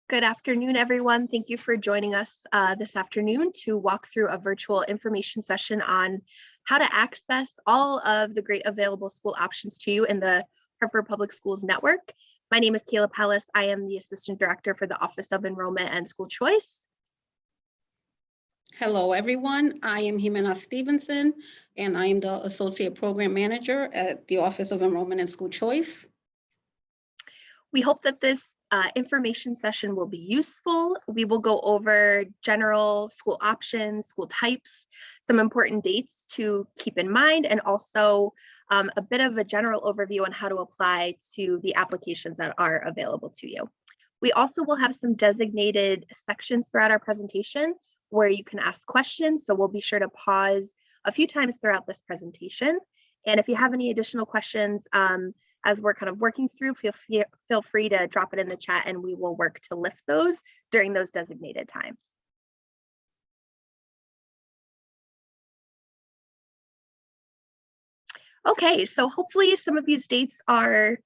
Good afternoon, everyone. Thank you for joining us this afternoon to walk through a virtual information session on how to access all of the great available school options to you in the Hartford Public Schools network. My name is Kayla Pallas. I am the Assistant Director for the Office of Enrollment and School Choice. Hello, everyone. I am Jimena Stevenson, and I am the Associate Program Manager at the Office of Enrollment and School Choice. We hope that this information session will be useful. We will go over general school options, school types, some important dates to keep in mind, and also a bit of a general overview on how to apply to the applications that are available to you. We also will have some designated sections throughout our presentation where you can ask questions. So we'll be sure to pause a few times throughout this presentation. And if you have any additional questions, as we're kind of working through, feel free to drop it in the chat and we will work to lift those during those designated times. Okay, so hopefully some of these dates are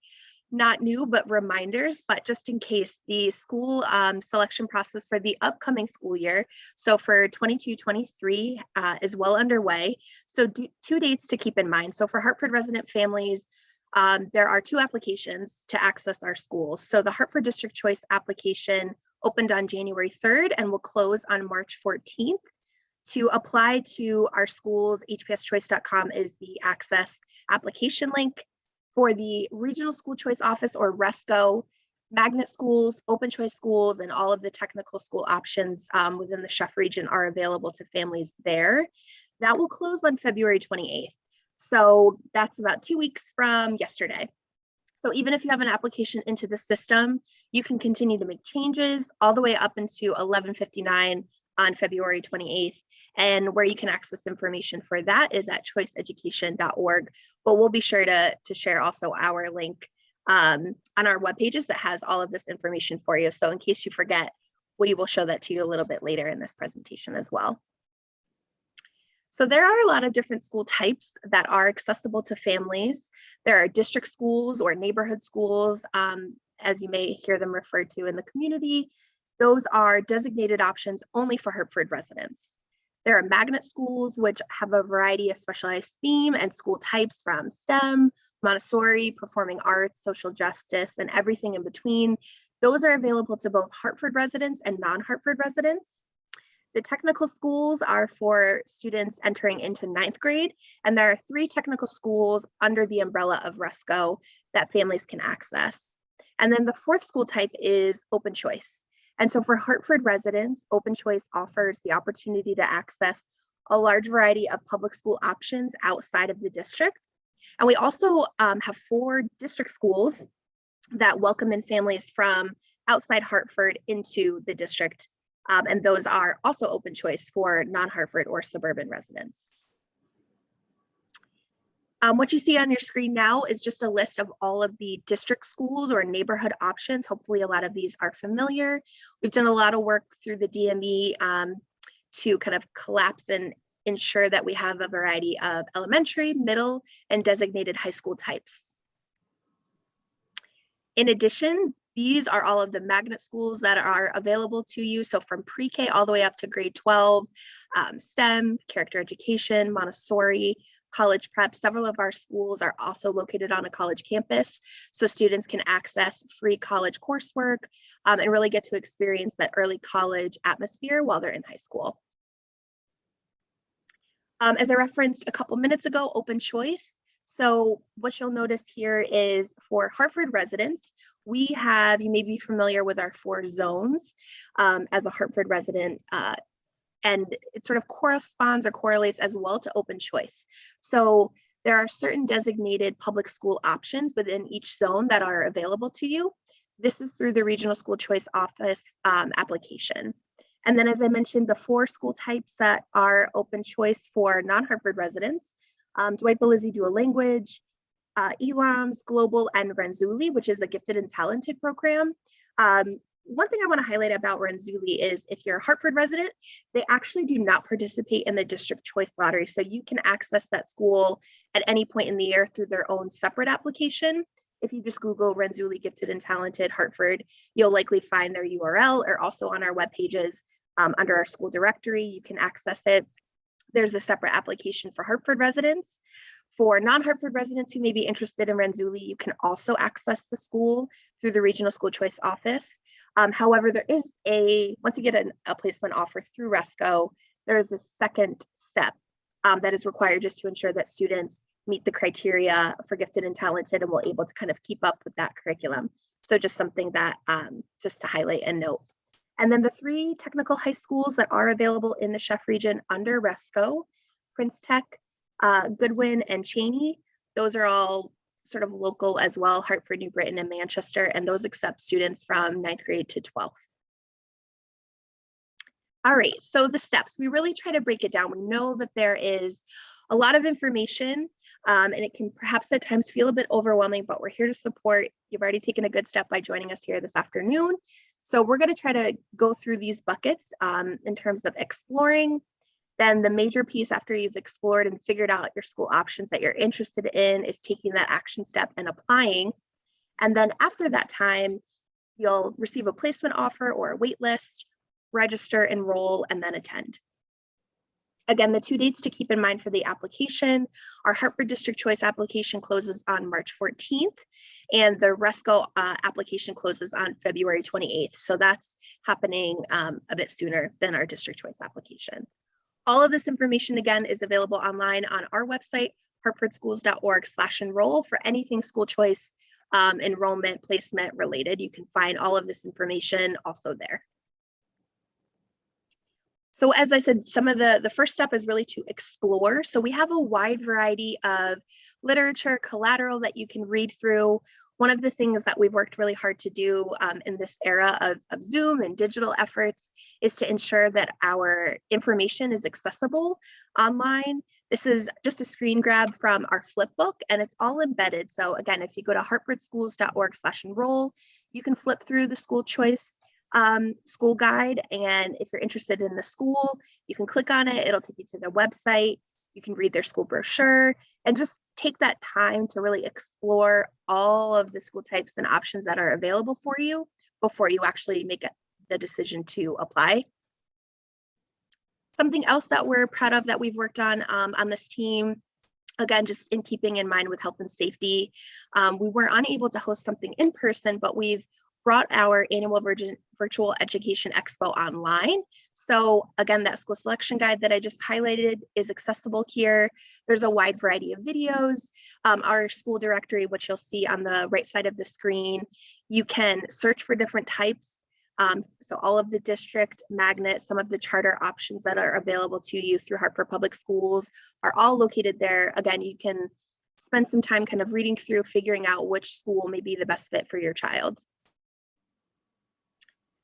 not new, but reminders, but just in case, the school selection process for the upcoming school year, so for 22-23 is well underway. So two dates to keep in mind. So for Hartford resident families, there are two applications to access our schools. So the Hartford District Choice application opened on January 3rd and will close on March 14th. To apply to our schools, hpschoice.com is the access application link. For the Regional School Choice Office, or RSCO, magnet schools, open choice schools, and all of the technical school options within the Chef region are available to families there. That will close on February 28th. So that's about 2 weeks from yesterday. So even if you have an application into the system, you can continue to make changes all the way up into 11:59 on February 28th. And where you can access information for that is at choiceeducation.org. But we'll be sure to share also our link on our web pages that has all of this information for you. So in case you forget, we will show that to you a little bit later in this presentation as well. So there are a lot of different school types that are accessible to families. There are district schools or neighborhood schools, as you may hear them referred to in the community. Those are designated options only for Hartford residents. There are magnet schools, which have a variety of specialized theme and school types from STEM, Montessori, performing arts, social justice, and everything in between. Those are available to both Hartford residents and non-Hartford residents. The technical schools are for students entering into 9th grade, and there are 3 technical schools under the umbrella of RSCO that families can access. And then the 4th school type is open choice. And so for Hartford residents, open choice offers the opportunity to access a large variety of public school options outside of the district. And we also have 4 district schools that welcome in families from outside Hartford into the district. And those are also open choice for non-Hartford or suburban residents. What you see on your screen now is just a list of all of the district schools or neighborhood options. Hopefully a lot of these are familiar. We've done a lot of work through the DME to kind of collapse and ensure that we have a variety of elementary, middle, and designated high school types. In addition, these are all of the magnet schools that are available to you. So from pre-K all the way up to grade 12, STEM, character education, Montessori, college prep. Several of our schools are also located on a college campus, so students can access free college coursework and really get to experience that early college atmosphere while they're in high school. As I referenced a couple minutes ago, open choice. So what you'll notice here is for Hartford residents, we have, you may be familiar with our 4 zones as a Hartford resident, and it sort of corresponds or correlates as well to open choice. So there are certain designated public school options within each zone that are available to you. This is through the Regional School Choice Office application. And then, as I mentioned, the 4 school types that are open choice for non-Hartford residents, Dwight Belizzi Dual Language, ELAMS, Global, and Renzulli, which is a gifted and talented program. One thing I want to highlight about Renzulli is if you're a Hartford resident, they actually do not participate in the district choice lottery. So you can access that school at any point in the year through their own separate application. If you just Google Renzulli Gifted and Talented Hartford, you'll likely find their URL, or also on our web pages under our school directory, you can access it. There's a separate application for Hartford residents. For non-Hartford residents who may be interested in Renzulli, you can also access the school through the Regional School Choice Office. However, there is once you get a placement offer through RSCO, there is a second step that is required just to ensure that students meet the criteria for gifted and talented and will able to kind of keep up with that curriculum. So just something that just to highlight and note. And then the 3 technical high schools that are available in the Chef region under RSCO, Prince Tech, Goodwin, and Chiety, those are all sort of local as well, Hartford, New Britain, and Manchester, and those accept students from 9th grade to 12th. All right, so the steps, we really try to break it down. We know that there is a lot of information and it can perhaps at times feel a bit overwhelming, but we're here to support. You've already taken a good step by joining us here this afternoon. So we're going to try to go through these buckets in terms of exploring. Then the major piece after you've explored and figured out your school options that you're interested in is taking that action step and applying. And then after that time, you'll receive a placement offer or a wait list, register, enroll, and then attend. Again, the 2 dates to keep in mind for the application, our Hartford District Choice application closes on March 14th, and the RSCO application closes on February 28th. So that's happening a bit sooner than our District Choice application. All of this information, again, is available online on our website, hartfordschools.org/enroll, for anything school choice, enrollment, placement related. You can find all of this information also there. So as I said, some of the first step is really to explore. So we have a wide variety of literature, collateral that you can read through. One of the things that we've worked really hard to do in this era of Zoom and digital efforts is to ensure that our information is accessible online. This is just a screen grab from our flip book, and it's all embedded. So again, if you go to hartfordschools.org/enroll, you can flip through the school choice school guide, and if you're interested in the school, you can click on it. It'll take you to their website. You can read their school brochure and just take that time to really explore all of the school types and options that are available for you before you actually make the decision to apply. Something else that we're proud of that we've worked on this team, again, just in keeping in mind with health and safety, we were unable to host something in person, but we've brought our annual virtual education expo online. So again, that school selection guide that I just highlighted is accessible here. There's a wide variety of videos. Our school directory, which you'll see on the right side of the screen, you can search for different types. So all of the district, magnet, some of the charter options that are available to you through Hartford Public Schools are all located there. Again, you can spend some time kind of reading through, figuring out which school may be the best fit for your child.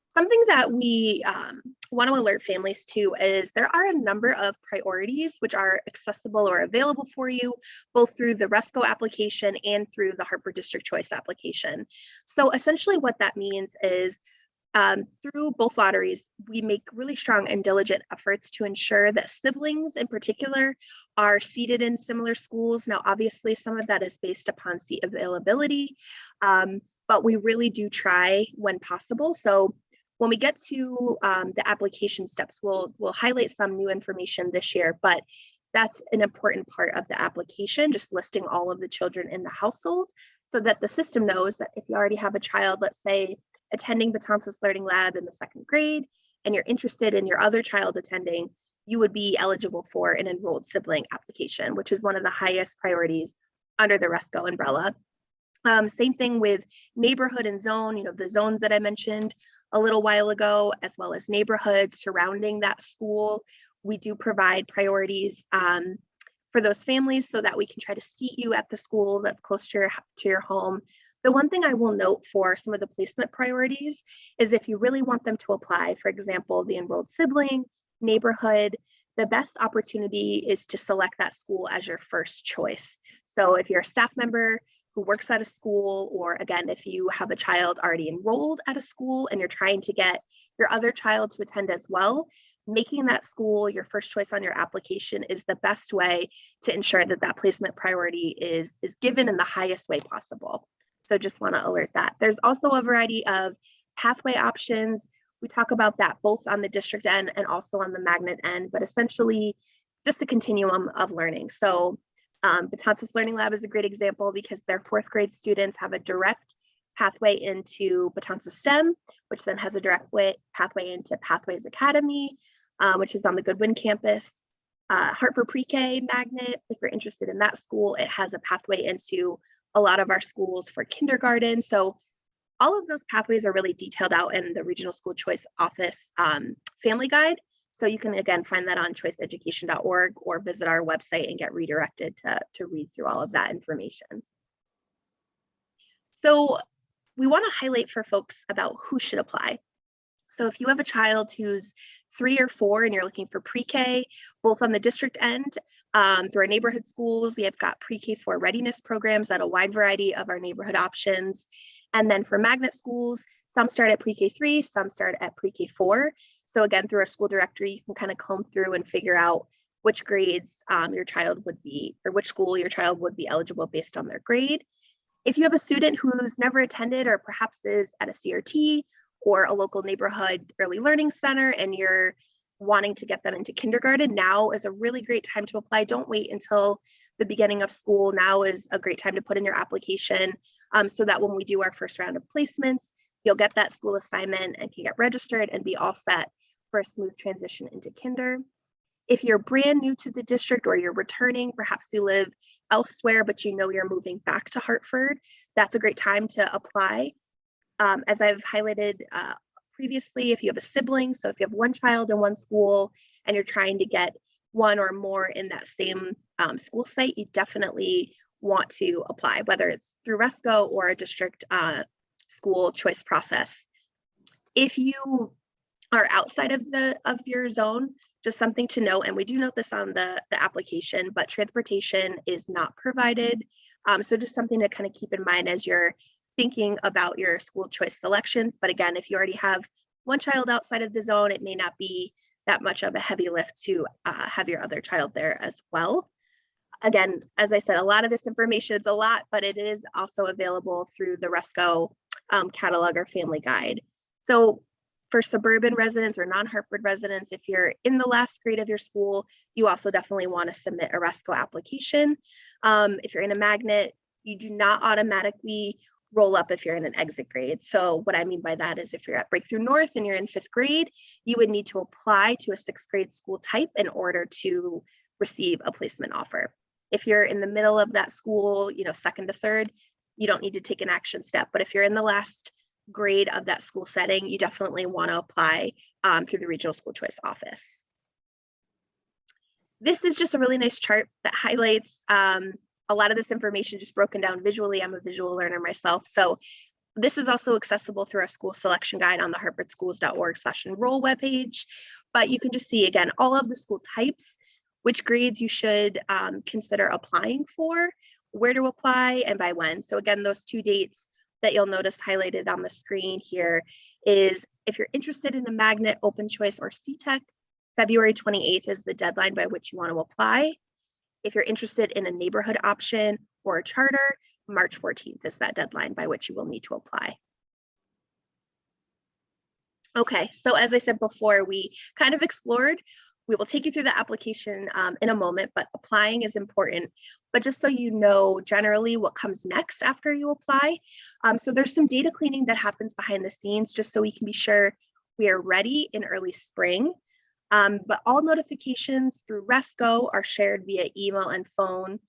Something that we want to alert families to is there are a number of priorities which are accessible or available for you, both through the RSCO application and through the Hartford District Choice application. So essentially what that means is through both lotteries, we make really strong and diligent efforts to ensure that siblings in particular are seated in similar schools. Now, obviously, some of that is based upon seat availability, but we really do try when possible. So when we get to the application steps, we'll highlight some new information this year, but that's an important part of the application, just listing all of the children in the household so that the system knows that if you already have a child, let's say, attending Betances Learning Lab in the 2nd grade, and you're interested in your other child attending, you would be eligible for an enrolled sibling application, which is one of the highest priorities under the RSCO umbrella. Same thing with neighborhood and zone, the zones that I mentioned a little while ago, as well as neighborhoods surrounding that school. We do provide priorities for those families so that we can try to seat you at the school that's close to your home. The one thing I will note for some of the placement priorities is if you really want them to apply, for example, the enrolled sibling, neighborhood, the best opportunity is to select that school as your first choice. So if you're a staff member who works at a school, or again, if you have a child already enrolled at a school and you're trying to get your other child to attend as well, making that school your first choice on your application is the best way to ensure that that placement priority is given in the highest way possible. So just want to alert that. There's also a variety of pathway options. We talk about that both on the district end and also on the magnet end, but essentially just a continuum of learning. So Betances Learning Lab is a great example because their 4th grade students have a direct pathway into Betances STEM, which then has a direct pathway into Pathways Academy, which is on the Goodwin campus. Hartford Pre-K Magnet, if you're interested in that school, it has a pathway into a lot of our schools for kindergarten. So all of those pathways are really detailed out in the Regional School Choice Office Family Guide. So you can, again, find that on choiceeducation.org or visit our website and get redirected to read through all of that information. So we want to highlight for folks about who should apply. So if you have a child who's 3 or 4 and you're looking for pre-K, both on the district end, through our neighborhood schools, we have got pre-K 4 readiness programs at a wide variety of our neighborhood options. And then for magnet schools, some start at pre-K 3, some start at pre-K 4. So again, through our school directory, you can kind of comb through and figure out which grades your child would be, or which school your child would be eligible based on their grade. If you have a student who's never attended or perhaps is at a CRT or a local neighborhood early learning center and you're wanting to get them into kindergarten, now is a really great time to apply. Don't wait until the beginning of school. Now is a great time to put in your application so that when we do our first round of placements, you'll get that school assignment and can get registered and be all set for a smooth transition into kinder. If you're brand new to the district or you're returning, perhaps you live elsewhere, but you know you're moving back to Hartford, that's a great time to apply. As I've highlighted previously, if you have a sibling, so if you have one child in one school and you're trying to get one or more in that same school site, you definitely want to apply, whether it's through RSCO or a district school choice process. If you are outside of your zone, just something to note, and we do note this on the application, but transportation is not provided. So just something to kind of keep in mind as you're thinking about your school choice selections. But again, if you already have one child outside of the zone, it may not be that much of a heavy lift to have your other child there as well. Again, as I said, a lot of this information is a lot, but it is also available through the RSCO catalog or family guide. So for suburban residents or non-Hartford residents, if you're in the last grade of your school, you also definitely want to submit a RSCO application. If you're in a magnet, you do not automatically roll up if you're in an exit grade. So what I mean by that is if you're at Breakthrough North and you're in 5th grade, you would need to apply to a 6th grade school type in order to receive a placement offer. If you're in the middle of that school, 2nd to 3rd, you don't need to take an action step. But if you're in the last grade of that school setting, you definitely want to apply through the Regional School Choice Office. This is just a really nice chart that highlights a lot of this information just broken down visually. I'm a visual learner myself. So this is also accessible through our school selection guide on the hartfordschools.org/enroll webpage. But you can just see, again, all of the school types, which grades you should consider applying for, where to apply, and by when. So again, those 2 dates that you'll notice highlighted on the screen here is if you're interested in a magnet, open choice, or CTEC, February 28th is the deadline by which you want to apply. If you're interested in a neighborhood option or a charter, March 14th is that deadline by which you will need to apply. Okay, so as I said before, we kind of explored. We will take you through the application in a moment, but applying is important. But just so you know, generally what comes next after you apply. So there's some data cleaning that happens behind the scenes just so we can be sure we are ready in early spring. But all notifications through RSCO are shared via email and phone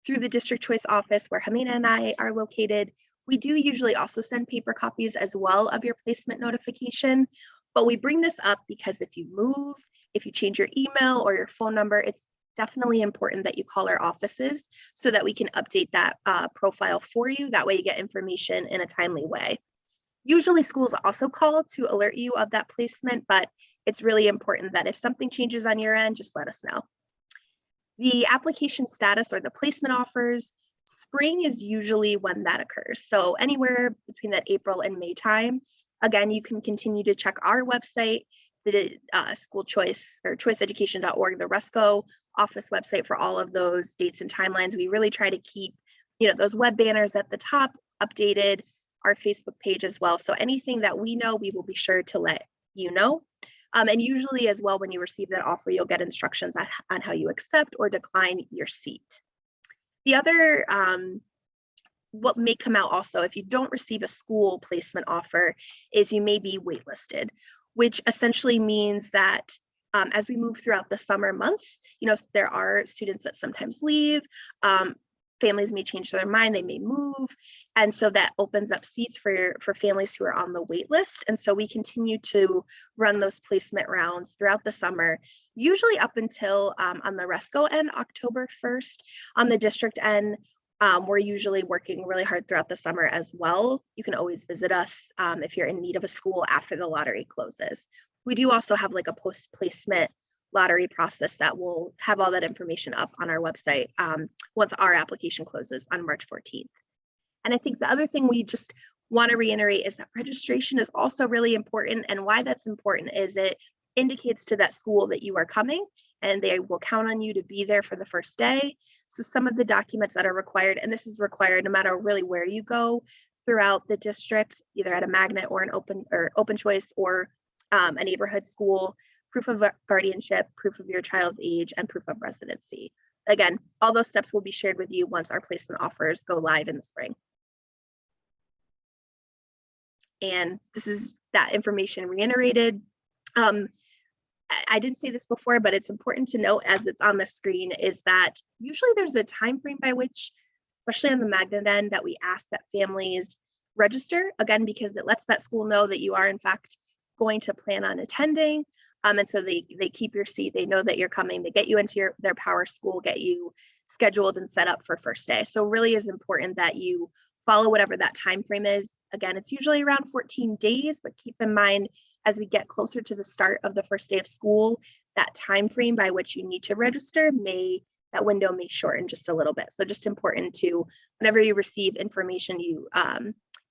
through the district choice office where Hamina and I are located. We do usually also send paper copies as well of your placement notification, but we bring this up because if you move, if you change your email or your phone number, it's definitely important that you call our offices so that we can update that profile for you. That way you get information in a timely way. Usually schools also call to alert you of that placement, but it's really important that if something changes on your end, just let us know. The application status or the placement offers, spring is usually when that occurs. So anywhere between that April and May time. Again, you can continue to check our website, the school choice or choiceeducation.org, the RSCO office website for all of those dates and timelines. We really try to keep those web banners at the top updated our Facebook page as well. So anything that we know, we will be sure to let you know. And usually as well, when you receive that offer, you'll get instructions on how you accept or decline your seat. The other, what may come out also, if you don't receive a school placement offer, is you may be waitlisted, which essentially means that as we move throughout the summer months, there are students that sometimes leave, families may change their mind, they may move. And so that opens up seats for families who are on the wait list. And so we continue to run those placement rounds throughout the summer, usually up until on the RSCO end, October 1st. On the district end, we're usually working really hard throughout the summer as well. You can always visit us if you're in need of a school after the lottery closes. We do also have like a post-placement lottery process that will have all that information up on our website once our application closes on March 14th. And I think the other thing we just want to reiterate is that registration is also really important. And why that's important is it indicates to that school that you are coming and they will count on you to be there for the first day. So some of the documents that are required, and this is required no matter really where you go throughout the district, either at a magnet or an open choice or a neighborhood school, proof of guardianship, proof of your child's age, and proof of residency. Again, all those steps will be shared with you once our placement offers go live in the spring. And this is that information reiterated. I didn't say this before, but it's important to note as it's on the screen is that usually there's a time frame by which, especially on the magnet end, that we ask that families register, again, because it lets that school know that you are in fact going to plan on attending. And so they keep your seat, they know that you're coming, they get you into their power school, get you scheduled and set up for first day. So really is important that you follow whatever that time frame is. Again, it's usually around 14 days, but keep in mind as we get closer to the start of the first day of school, that time frame by which you need to register that window may shorten just a little bit. So just important to, whenever you receive information, you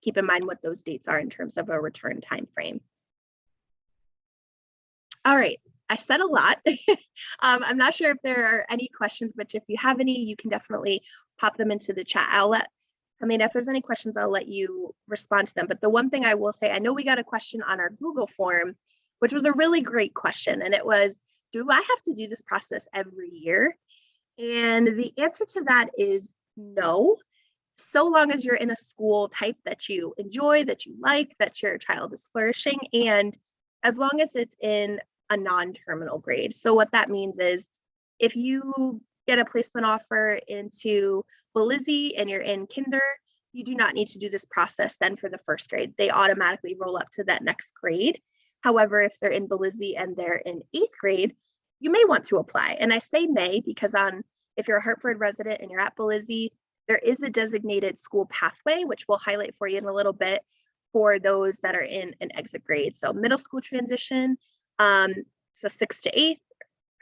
keep in mind what those dates are in terms of a return time frame. All right, I said a lot. I'm not sure if there are any questions, but if you have any, you can definitely pop them into the chat. If there's any questions, I'll let you respond to them. But the one thing I will say, I know we got a question on our Google form, which was a really great question. And it was, do I have to do this process every year? And the answer to that is no. So long as you're in a school type that you enjoy, that you like, that your child is flourishing, and as long as it's in a non-terminal grade. So what that means is if you get a placement offer into Belizzi and you're in kinder, you do not need to do this process then for the first grade. They automatically roll up to that next grade. However, if they're in Belizzi and they're in 8th grade, you may want to apply. And I say may because if you're a Hartford resident and you're at Belizzi, there is a designated school pathway, which we'll highlight for you in a little bit for those that are in an exit grade. So middle school transition, so 6th to 8th,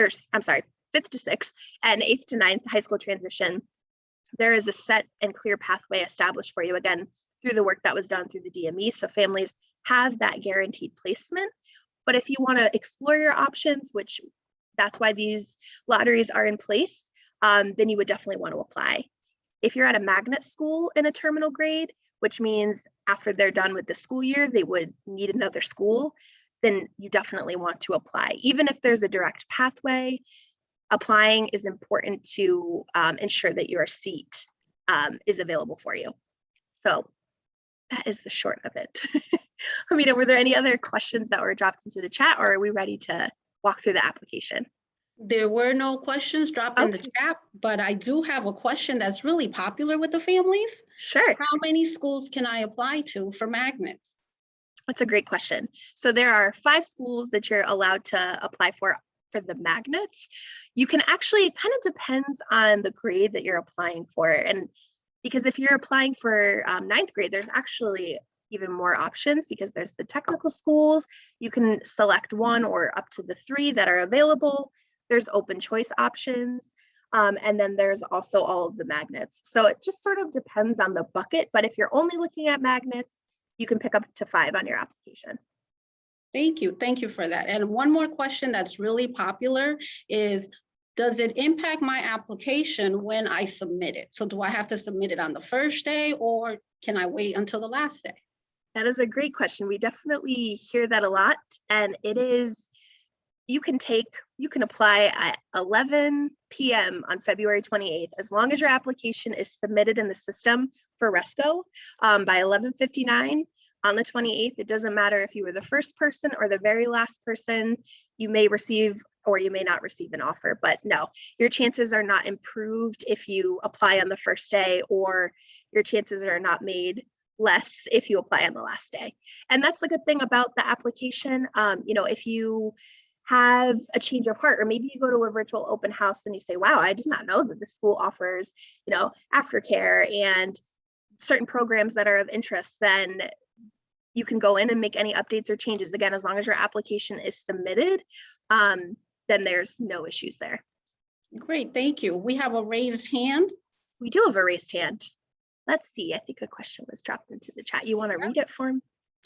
or I'm sorry, 5th to 6th, and 8th to 9th high school transition. There is a set and clear pathway established for you, again, through the work that was done through the DME. So families have that guaranteed placement. But if you want to explore your options, which that's why these lotteries are in place, then you would definitely want to apply. If you're at a magnet school in a terminal grade, which means after they're done with the school year, they would need another school, then you definitely want to apply. Even if there's a direct pathway, applying is important to ensure that your seat is available for you. So that is the short of it. Were there any other questions that were dropped into the chat, or are we ready to walk through the application? There were no questions dropped in the chat, but I do have a question that's really popular with the families. Sure. How many schools can I apply to for magnets? That's a great question. So there are 5 schools that you're allowed to apply for the magnets. You can actually, it kind of depends on the grade that you're applying for. And because if you're applying for 9th grade, there's actually even more options because there's the technical schools. You can select 1 or up to the 3 that are available. There's open choice options. And then there's also all of the magnets. So it just sort of depends on the bucket. But if you're only looking at magnets, you can pick up to 5 on your application. Thank you. Thank you for that. And one more question that's really popular is, Does it impact my application when I submit it? So do I have to submit it on the first day, or can I wait until the last day? That is a great question. We definitely hear that a lot, and it is, you can apply at 11 p.m. on February 28th, as long as your application is submitted in the system for RSCO by 11:59 on the 28th. It doesn't matter if you were the first person or the very last person, you may receive or you may not receive an offer. But no, your chances are not improved if you apply on the first day, or your chances are not made less if you apply on the last day. And that's the good thing about the application. If you have a change of heart, or maybe you go to a virtual open house and you say, wow, I did not know that the school offers, aftercare and certain programs that are of interest, then you can go in and make any updates or changes. Again, as long as your application is submitted, then there's no issues there. Great, thank you. We have a raised hand. We do have a raised hand. Let's see, I think a question was dropped into the chat. You want to read it for me?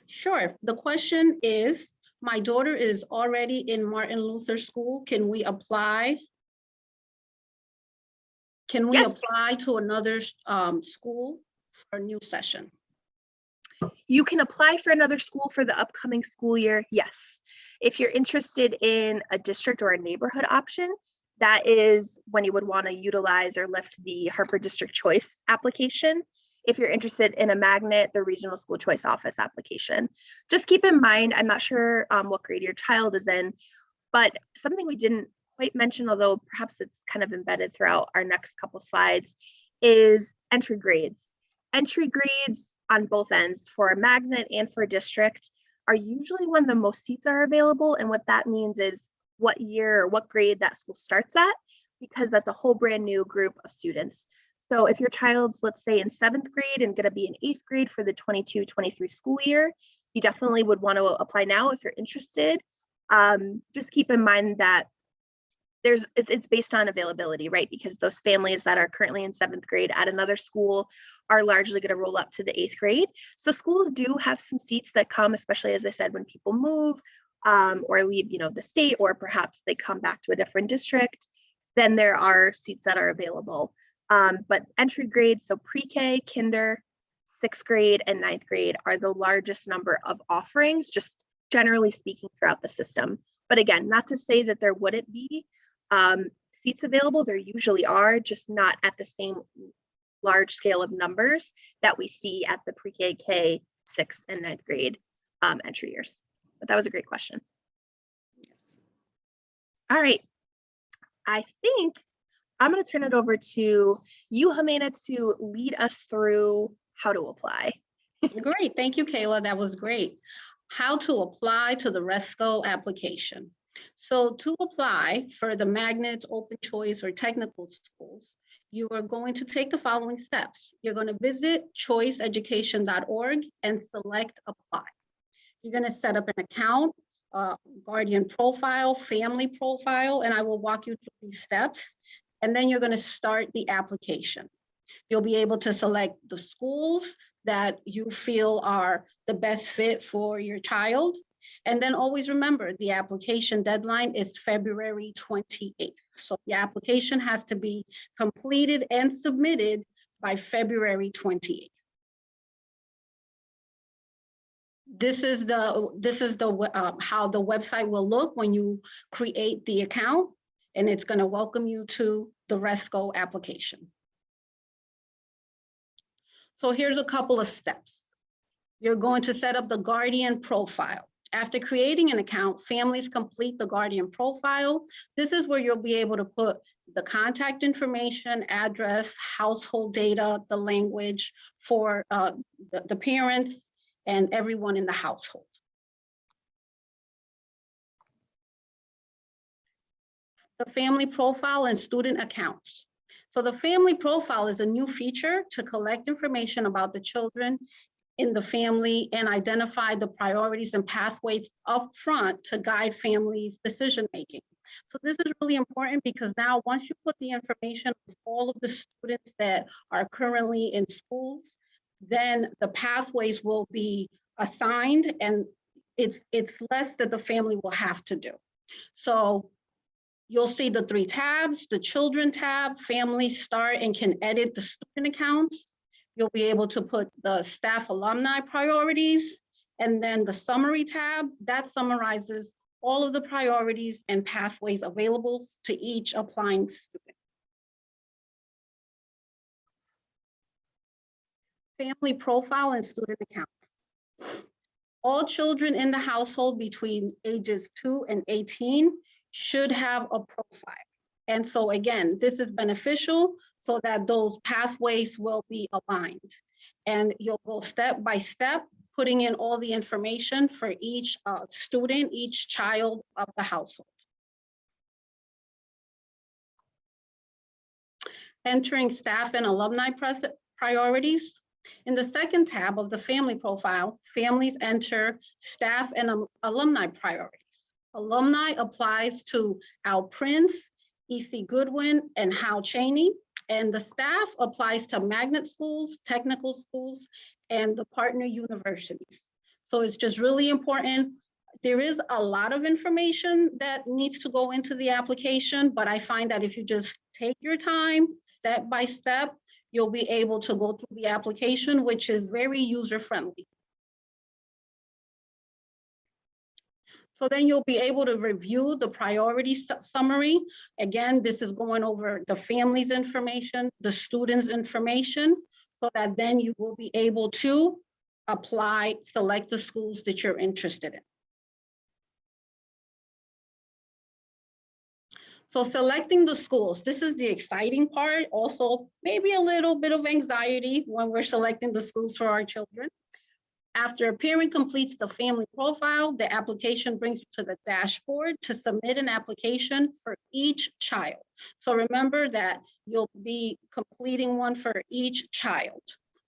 Sure. The question is, my daughter is already in Martin Luther School. Can we apply? Can we apply to another school for a new session? You can apply for another school for the upcoming school year, yes. If you're interested in a district or a neighborhood option, that is when you would want to utilize or lift the Harper District Choice application. If you're interested in a magnet, the Regional School Choice Office application. Just keep in mind, I'm not sure what grade your child is in, but something we didn't quite mention, although perhaps it's kind of embedded throughout our next couple slides, is entry grades. Entry grades on both ends for a magnet and for a district are usually when the most seats are available. And what that means is what year or what grade that school starts at, because that's a whole brand new group of students. So if your child's, let's say, in 7th grade and going to be in 8th grade for the 22-23 school year, you definitely would want to apply now if you're interested. Just keep in mind that it's based on availability, right? Because those families that are currently in 7th grade at another school are largely going to roll up to the 8th grade. So schools do have some seats that come, especially as I said, when people move or leave, the state, or perhaps they come back to a different district, then there are seats that are available. But entry grades, so pre-K, kinder, 6th grade, and 9th grade are the largest number of offerings, just generally speaking, throughout the system. But again, not to say that there wouldn't be seats available. There usually are, just not at the same large scale of numbers that we see at the pre-K, K, 6th, and 9th grade entry years. But that was a great question. All right. I think I'm going to turn it over to you, Jimena, to lead us through how to apply. Great. Thank you, Kayla. That was great. How to apply to the RSCO application. So to apply for the magnet, open choice, or technical schools, you are going to take the following steps. You're going to visit choiceeducation.org and select apply. You're going to set up an account, guardian profile, family profile, and I will walk you through these steps. And then you're going to start the application. You'll be able to select the schools that you feel are the best fit for your child. And then always remember, the application deadline is February 28th. So the application has to be completed and submitted by February 28th. This is how the website will look when you create the account, and it's going to welcome you to the RSCO application. So here's a couple of steps. You're going to set up the guardian profile. After creating an account, families complete the guardian profile. This is where you'll be able to put the contact information, address, household data, the language for the parents and everyone in the household. The family profile and student accounts. So the family profile is a new feature to collect information about the children in the family and identify the priorities and pathways up front to guide families' decision-making. So this is really important because now once you put the information of all of the students that are currently in schools, then the pathways will be assigned and it's less that the family will have to do. So You'll see the 3 tabs, the children tab, family, start, and can edit the student accounts. You'll be able to put the staff alumni priorities, and then the summary tab that summarizes all of the priorities and pathways available to each applying student. Family profile and student accounts. All children in the household between ages 2 and 18 should have a profile. And so again, this is beneficial so that those pathways will be aligned. And you'll go step by step, putting in all the information for each student, each child of the household. Entering staff and alumni priorities. In the second tab of the family profile, families enter staff and alumni priorities. Alumni applies to Al Prince, E.C. Goodwin, and Hal Cheney, and the staff applies to magnet schools, technical schools, and the partner universities. So it's just really important. There is a lot of information that needs to go into the application, but I find that if you just take your time, step by step, you'll be able to go through the application, which is very user-friendly. So then you'll be able to review the priority summary. Again, this is going over the family's information, the students' information, so that then you will be able to apply, select the schools that you're interested in. So selecting the schools, this is the exciting part. Also, maybe a little bit of anxiety when we're selecting the schools for our children. After a parent completes the family profile, the application brings you to the dashboard to submit an application for each child. So remember that you'll be completing one for each child.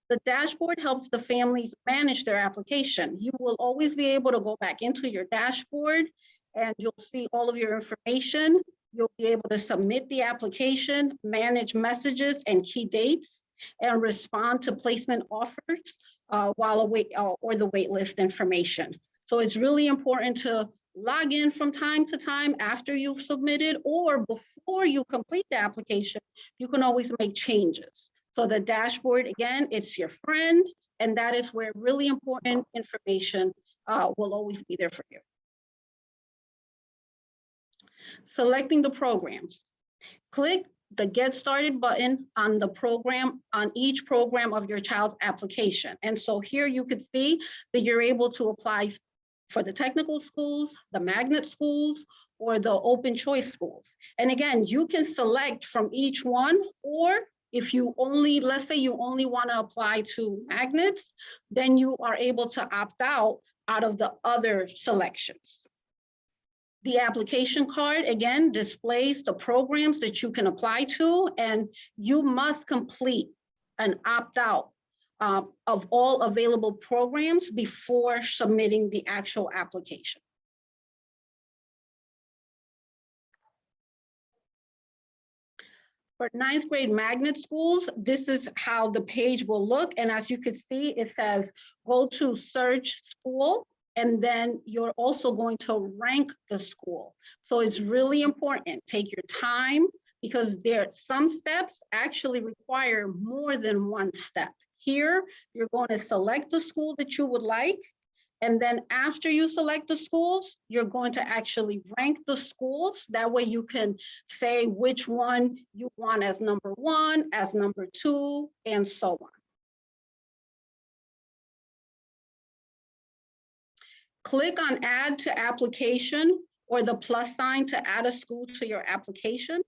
The dashboard helps the families manage their application. You will always be able to go back into your dashboard and you'll see all of your information. You'll be able to submit the application, manage messages and key dates, and respond to placement offers while await or the waitlist information. So it's really important to log in from time to time after you've submitted or before you complete the application. You can always make changes. So the dashboard, again, it's your friend, and that is where really important information will always be there for you. Selecting the programs. Click the Get Started button on the program, on each program of your child's application. And so here you could see that you're able to apply for the technical schools, the magnet schools, or the open choice schools. And again, you can select from each one, or if you only, let's say you only want to apply to magnets, then you are able to opt out of the other selections. The application card, again, displays the programs that you can apply to, and you must complete an opt-out of all available programs before submitting the actual application. For 9th grade magnet schools, this is how the page will look. And as you can see, it says, go to search school. And then you're also going to rank the school. So it's really important. Take your time because some steps actually require more than one step. Here, you're going to select the school that you would like. And then after you select the schools, you're going to actually rank the schools. That way you can say which one you want as number 1, as number 2, and so on. Click on Add to Application or the plus sign to add a school to your application.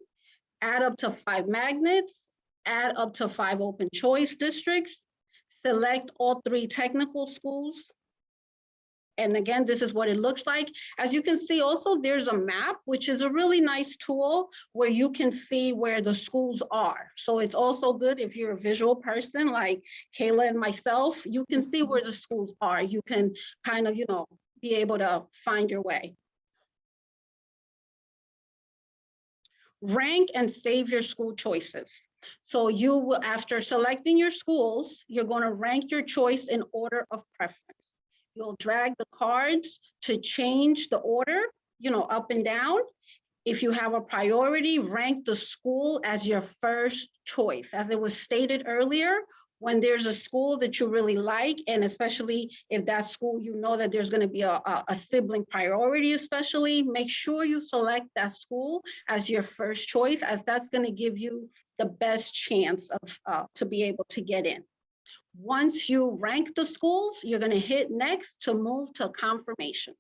Add up to 5 magnets, add up to 5 open choice districts, select all 3 technical schools. And again, this is what it looks like. As you can see also, there's a map, which is a really nice tool where you can see where the schools are. So it's also good if you're a visual person like Kayla and myself, you can see where the schools are. You can kind of, be able to find your way. Rank and save your school choices. So you will, after selecting your schools, you're going to rank your choice in order of preference. You'll drag the cards to change the order, up and down. If you have a priority, rank the school as your first choice. As it was stated earlier, when there's a school that you really like, and especially if that school, you know that there's going to be a sibling priority, especially, make sure you select that school as your first choice, as that's going to give you the best chance of to be able to get in. Once you rank the schools, you're going to hit next to move to confirmation.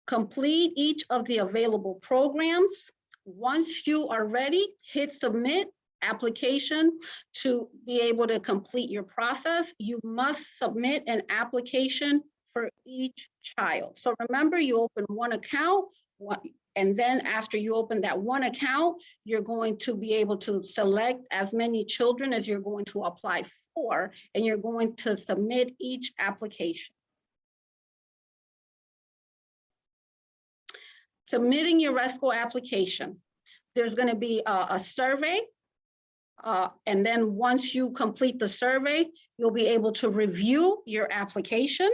Complete each of the available programs. Once you are ready, hit submit application. To be able to complete your process, you must submit an application for each child. So remember, you open one account, and then after you open that one account, you're going to be able to select as many children as you're going to apply for, and you're going to submit each application. Submitting your RSCO application, there's going to be a survey, and then once you complete the survey, you'll be able to review your application.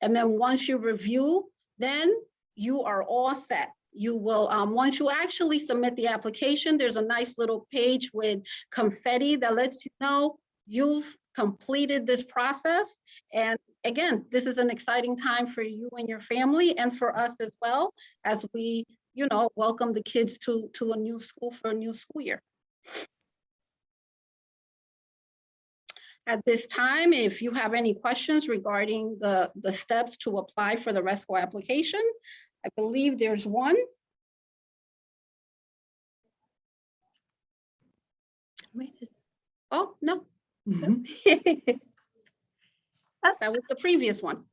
And then once you review, then you are all set. You will, once you actually submit the application, there's a nice little page with confetti that lets you know you've completed this process. And again, this is an exciting time for you and your family, and for us as well, as we, you know, welcome the kids to a new school for a new school year. At this time, if you have any questions regarding the steps to apply for the RSCO application, I believe there's one. Oh, no. That was the previous one.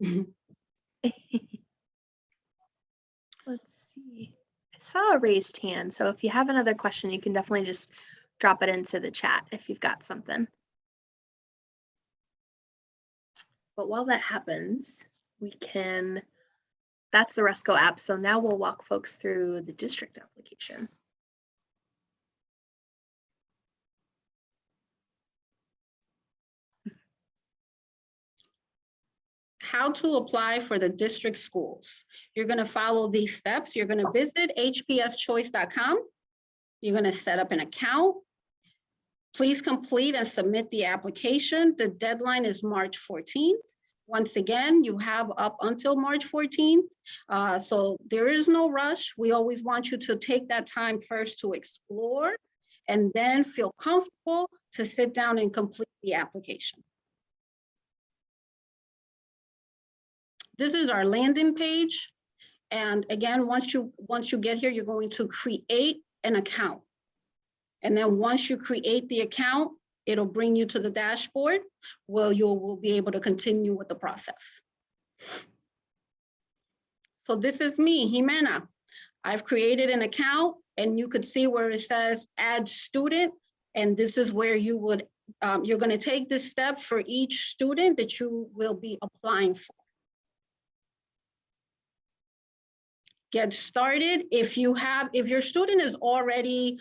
Let's see. I saw a raised hand, so if you have another question, you can definitely just drop it into the chat if you've got something. But while that happens, that's the RSCO app. So now we'll walk folks through the district application. How to apply for the district schools. You're going to follow these steps. You're going to visit hpschoice.com. You're going to set up an account. Please complete and submit the application. The deadline is March 14th. Once again, you have up until March 14th. So there is no rush. We always want you to take that time first to explore and then feel comfortable to sit down and complete the application. This is our landing page. And again, once you get here, you're going to create an account. And then once you create the account, it'll bring you to the dashboard where you will be able to continue with the process. So this is me, Jimena. I've created an account, and you could see where it says add student. And this is where you would, you're going to take this step for each student that you will be applying for. Get started. If your student is already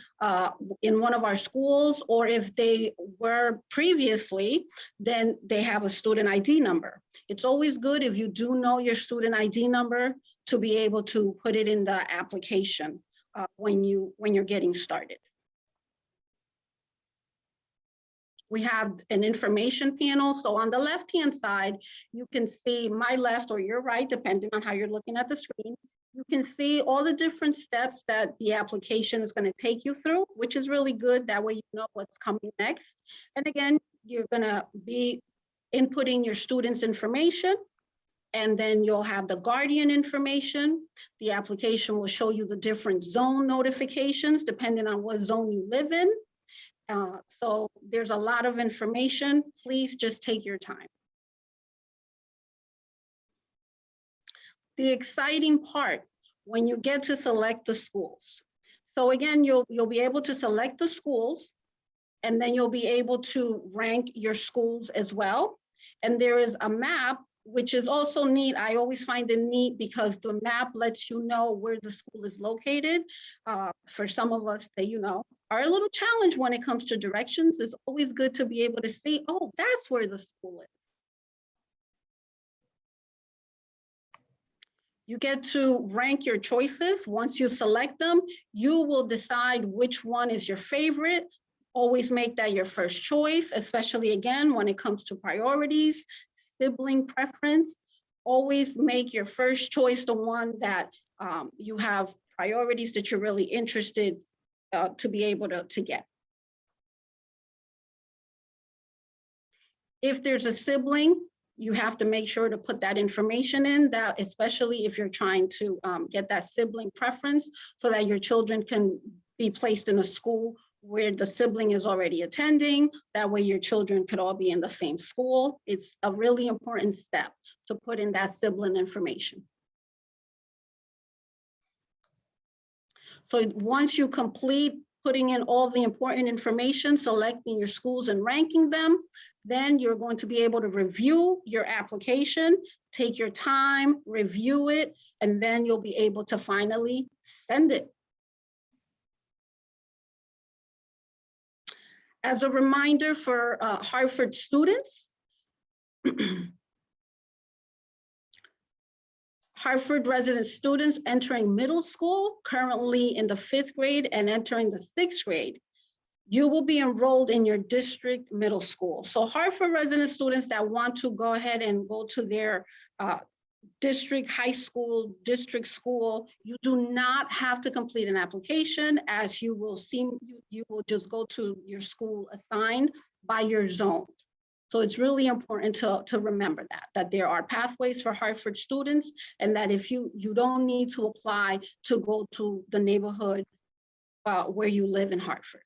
in one of our schools, or if they were previously, then they have a student ID number. It's always good if you do know your student ID number to be able to put it in the application when you're getting started. We have an information panel. So on the left-hand side, you can see my left or your right, depending on how you're looking at the screen. You can see all the different steps that the application is going to take you through, which is really good. That way you know what's coming next. And again, you're going to be inputting your students' information, and then you'll have the guardian information. The application will show you the different zone notifications depending on what zone you live in. So there's a lot of information. Please just take your time. The exciting part when you get to select the schools. So again, you'll be able to select the schools, and then you'll be able to rank your schools as well. And there is a map, which is also neat. I always find it neat because the map lets you know where the school is located. For some of us that, you know, are a little challenged when it comes to directions, it's always good to be able to see, oh, that's where the school is. You get to rank your choices. Once you select them, you will decide which one is your favorite. Always make that your first choice, especially again, when it comes to priorities, sibling preference. Always make your first choice the one that you have priorities that you're really interested to be able to get. If there's a sibling, you have to make sure to put that information in, that especially if you're trying to get that sibling preference so that your children can be placed in a school where the sibling is already attending. That way your children could all be in the same school. It's a really important step to put in that sibling information. So once you complete putting in all the important information, selecting your schools and ranking them, then you're going to be able to review your application, take your time, review it, and then you'll be able to finally send it. As a reminder for Hartford students, Hartford resident students entering middle school, currently in the 5th grade and entering the 6th grade, you will be enrolled in your district middle school. So Hartford resident students that want to go ahead and go to their district high school, district school, you do not have to complete an application. As you will see, you will just go to your school assigned by your zone. So it's really important to remember that there are pathways for Hartford students, and that if you don't need to apply to go to the neighborhood where you live in Hartford.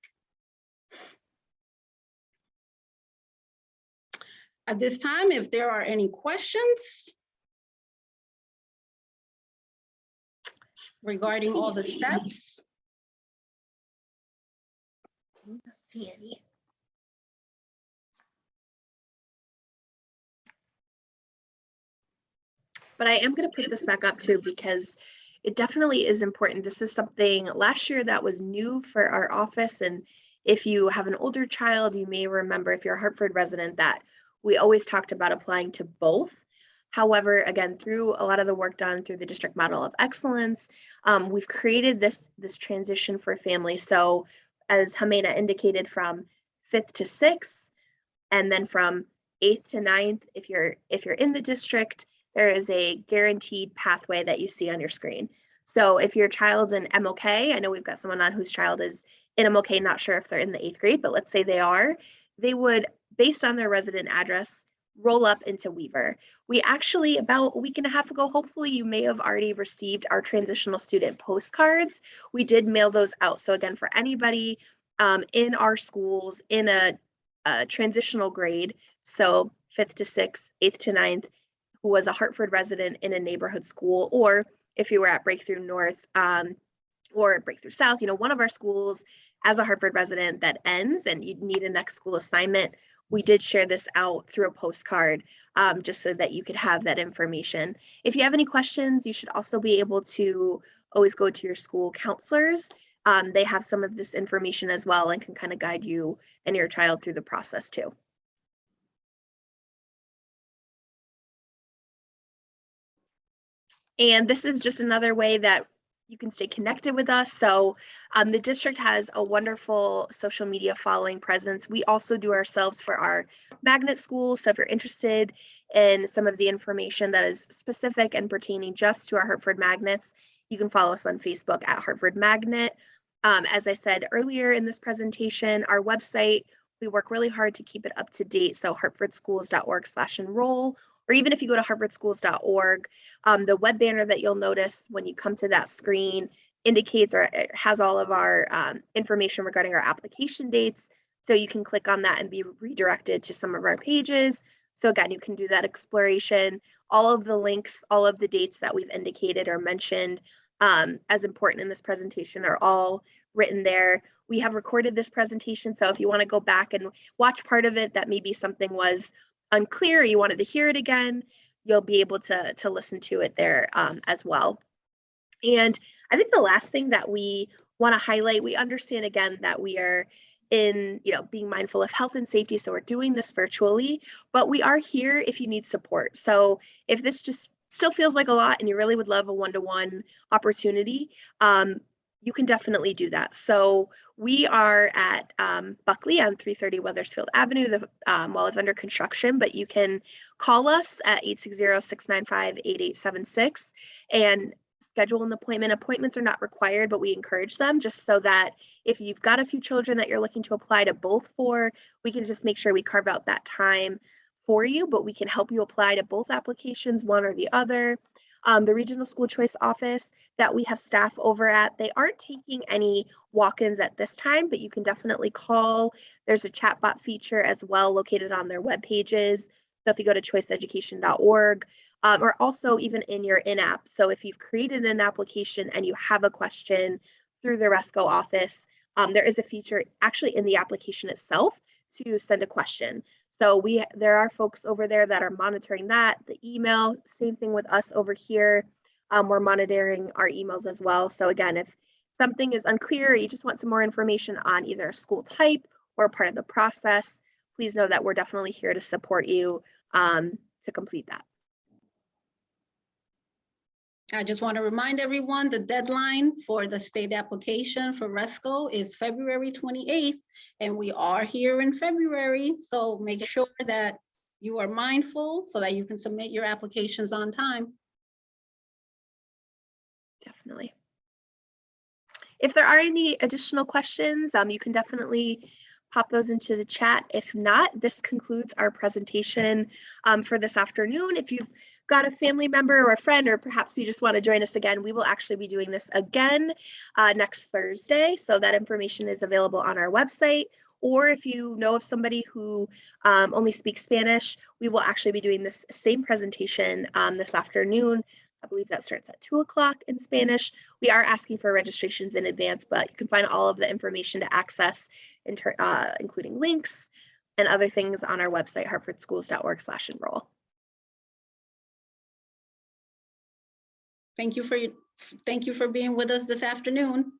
At this time, if there are any questions regarding all the steps. I don't see any. But I am going to put this back up too, because it definitely is important. This is something last year that was new for our office. And if you have an older child, you may remember, if you're a Hartford resident, that we always talked about applying to both. However, again, through a lot of the work done through the district model of excellence, we've created this transition for families. So as Jimena indicated, from 5th to 6th, and then from 8th to 9th, if you're in the district, there is a guaranteed pathway that you see on your screen. So if your child's in MOK, I know we've got someone on whose child is in MOK, not sure if they're in the 8th grade, but let's say they are, they would, based on their resident address, roll up into Weaver. We actually, about a week and a half ago, hopefully you may have already received our transitional student postcards. We did mail those out. So again, for anybody in our schools in a transitional grade, so 5th to 6th, 8th to 9th, who was a Hartford resident in a neighborhood school, or if you were at Breakthrough North or Breakthrough South, one of our schools as a Hartford resident that ends and you need a next school assignment, we did share this out through a postcard just so that you could have that information. If you have any questions, you should also be able to always go to your school counselors. They have some of this information as well and can kind of guide you and your child through the process too. And this is just another way that you can stay connected with us. So the district has a wonderful social media following presence. We also do ourselves for our magnet schools. So if you're interested in some of the information that is specific and pertaining just to our Hartford Magnets, you can follow us on Facebook at Hartford Magnet. As I said earlier in this presentation, our website, we work really hard to keep it up to date. So hartfordschools.org/enroll. Or even if you go to hartfordschools.org, the web banner that you'll notice when you come to that screen indicates, or it has all of our information regarding our application dates. So you can click on that and be redirected to some of our pages. So again, you can do that exploration. All of the links, all of the dates that we've indicated or mentioned as important in this presentation are all written there. We have recorded this presentation, so if you want to go back and watch part of it that maybe something was unclear, or you wanted to hear it again, you'll be able to listen to it there as well. And I think the last thing that we want to highlight, we understand again that we are in, being mindful of health and safety. So we're doing this virtually, but we are here if you need support. So if this just still feels like a lot and you really would love a one-to-one opportunity, you can definitely do that. So we are at Buckley on 330 Weathersfield Avenue while it's under construction, but you can call us at 860-695-8876 and schedule an appointment. Appointments are not required, but we encourage them just so that if you've got a few children that you're looking to apply to both for, we can just make sure we carve out that time for you, but we can help you apply to both applications, one or the other. The Regional School Choice Office that we have staff over at, they aren't taking any walk-ins at this time, but you can definitely call. There's a chatbot feature as well located on their web pages. So if you go to choiceeducation.org, or also even in your in-app. So if you've created an application and you have a question through the RSCO office, there is a feature actually in the application itself to send a question. So there are folks over there that are monitoring that, the email, same thing with us over here. We're monitoring our emails as well. So again, if something is unclear, or you just want some more information on either a school type or part of the process, please know that we're definitely here to support you to complete that. I just want to remind everyone the deadline for the state application for RSCO is February 28th, and we are here in February. So make sure that you are mindful so that you can submit your applications on time. Definitely. If there are any additional questions, you can definitely pop those into the chat. If not, this concludes our presentation for this afternoon. If you've got a family member or a friend, or perhaps you just want to join us again, we will actually be doing this again next Thursday. So that information is available on our website. Or if you know of somebody who only speaks Spanish, we will actually be doing this same presentation this afternoon. I believe that starts at 2 o'clock in Spanish. We are asking for registrations in advance, but you can find all of the information to access, including links and other things on our website, hartfordschools.org/enroll. Thank you for being with us this afternoon.